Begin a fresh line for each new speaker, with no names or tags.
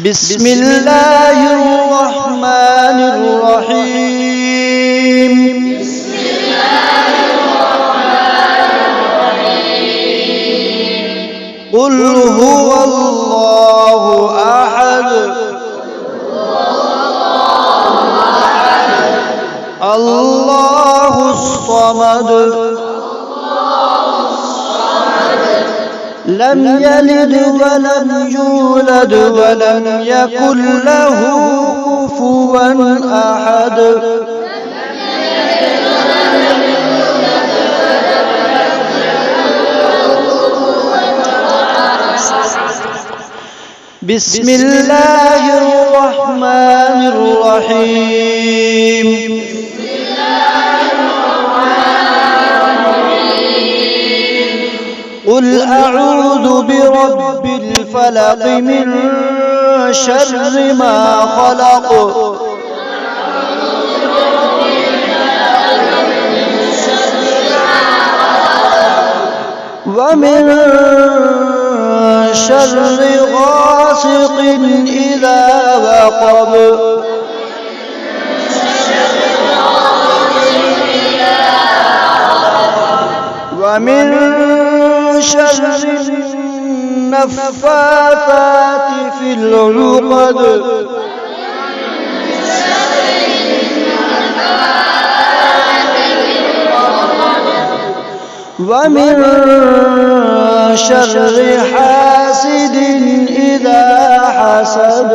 بسم الله الرحمن الرحيم.
بسم الله الرحمن الرحيم.
قل هو الله أحد الله الصمد لم يلد ولم يولد ولم يكن له كفوا أحد. بسم الله الرحمن الرحيم. قل أعوذ برب الفلق من شر ما خلق ومن شر غاسق إذا وقب ومن شر النفاثات في العقد ومن شر حاسد إذا حسد